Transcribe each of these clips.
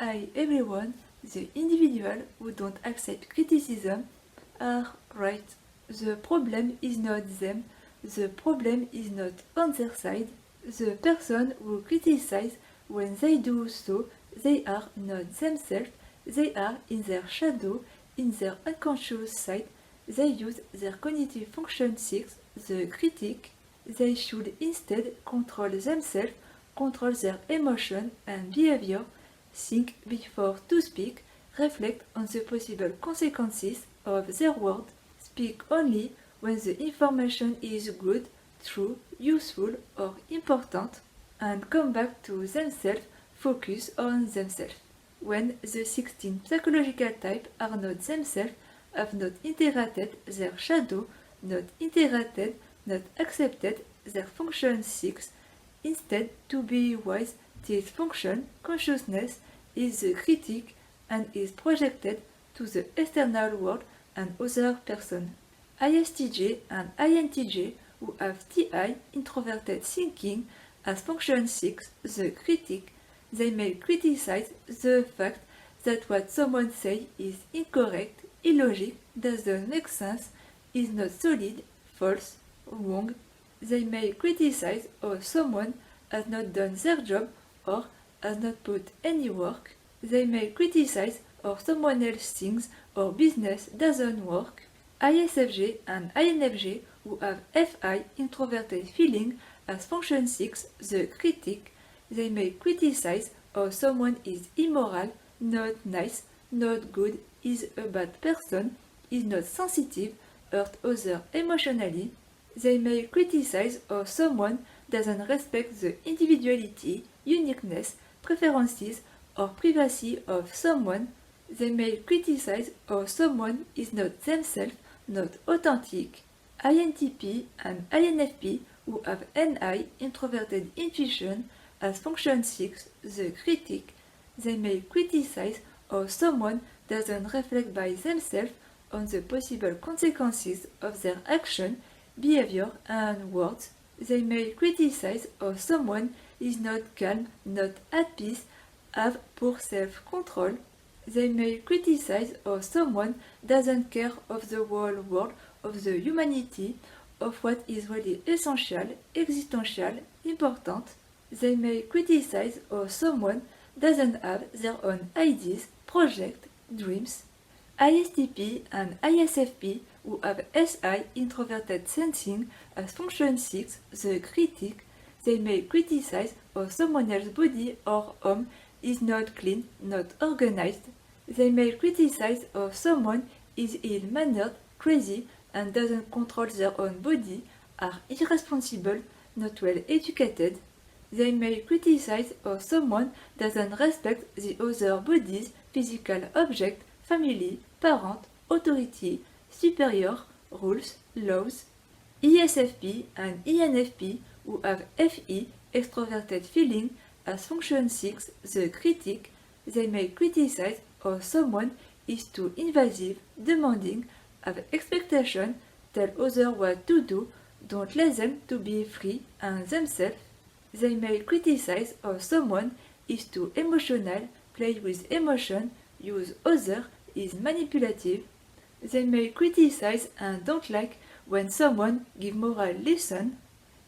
I, everyone, the individual who don't accept criticism are right. The problem is not them, the problem is not on their side. The person who criticize, when they do so, they are not themselves, they are in their shadow, in their unconscious side. They use their cognitive function 6, the critic. They should instead control themselves, control their emotion and behavior, think before to speak, reflect on the possible consequences of their word, speak only when the information is good, true, useful or important, and come back to themselves, focus on themselves. When the 16 psychological types are not themselves, have not integrated their shadow, not integrated, not accepted their function 6, instead to be wise, this function, consciousness, is the critic and is projected to the external world and other person. ISTJ and INTJ who have TI, introverted thinking, as function 6, the critic, they may criticize the fact that what someone says is incorrect, illogic, doesn't make sense, is not solid, false, wrong. They may criticize how someone has not done their job or has not put any work. They may criticize how someone else thinks or business doesn't work. ISFJ and INFJ who have FI, introverted feeling, as function 6, the critic, they may criticize how someone is immoral, not nice, not good, is a bad person, is not sensitive, hurt others emotionally. They may criticize how someone doesn't respect the individuality, uniqueness, preferences, or privacy of someone. They may criticize how someone is not themselves, not authentic. INTP and INFP who have NI, introverted intuition, as function 6, the critic, they may criticize how someone doesn't reflect by themselves on the possible consequences of their action, behavior and words. They may criticize how someone is not calm, not at peace, have poor self-control. They may criticize how someone doesn't care of the whole world, of the humanity, of what is really essential, existential, important. They may criticize how someone doesn't have their own ideas, projects, dreams. ISTP and ISFP who have SI, introverted sensing, as function 6, the critic, they may criticize how someone else's body or home is not clean, not organized. They may criticize how someone is ill-mannered, crazy, and doesn't control their own body, are irresponsible, not well educated. They may criticize how someone doesn't respect the other body's physical object, family, parent, authority, superior, rules, laws. ESFP and ENFP who have FE, extroverted feeling, as function 6, the critic, they may criticize how someone is too invasive, demanding, have expectation, tell others what to do, don't let them to be free and themselves. They may criticize how someone is too emotional, play with emotion, use others, is manipulative. They may criticize and don't like when someone give moral lesson.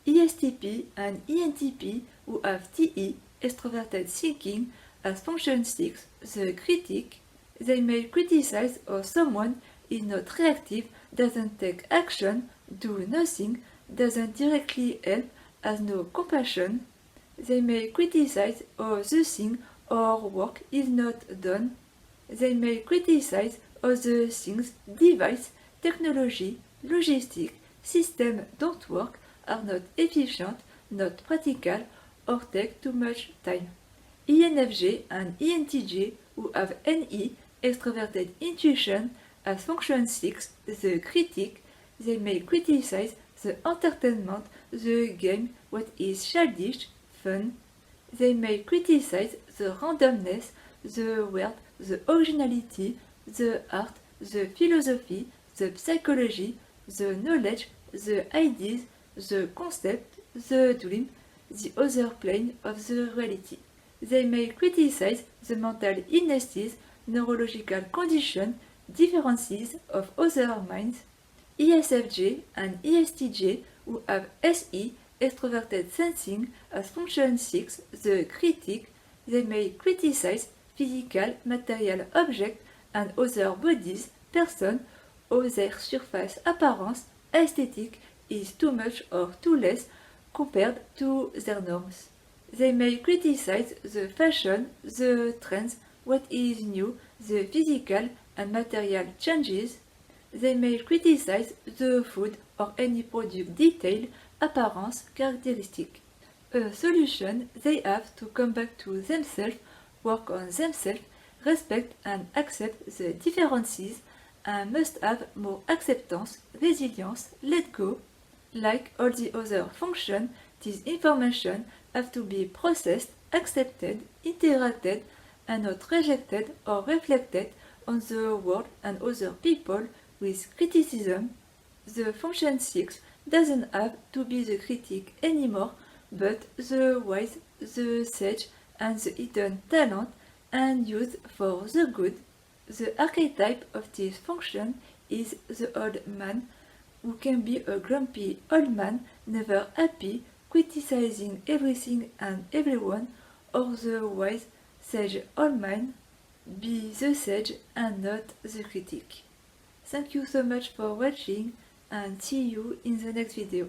ESTP and ENTP who have TE, extroverted thinking, as function 6, the critic, they may criticize how someone is not reactive, doesn't take action, do nothing, doesn't directly help, has no compassion. They may criticize how the thing or work is not done. They may criticize how the things, device, technology, logistic, system don't work, are not efficient, not practical, or take too much time. ENFJ and ENTJ who have NE, extroverted intuition, as function 6, the critic, they may criticize the entertainment, the game, what is childish, fun. They may criticize the randomness, the weird, the originality, the art, the philosophy, the psychology, the knowledge, the ideas, the concept, the dream, the other plane of the reality. They may criticize the mental illnesses, neurological condition, differences of other minds, ESFJ and ESTJ who have SE, extroverted sensing, as function 6, the critic. They may criticize physical, material objects and other bodies, person, or their surface appearance, aesthetic is too much or too less compared to their norms. They may criticize the fashion, the trends, what is new, the physical and material changes. They may criticize the food or any product detail, appearance, characteristic. A solution, they have to come back to themselves, work on themselves, respect and accept the differences, and must have more acceptance, resilience, let go. Like all the other functions, this information have to be processed, accepted, integrated, and not rejected or reflected on the world and other people with criticism. The function 6 doesn't have to be the critic anymore, but the wise, the sage, and the hidden talent, and used for the good. The archetype of this function is the old man, who can be a grumpy old man, never happy, criticizing everything and everyone, or the wise, sage old man, be the sage and not the critic. Thank you so much for watching and see you in the next video.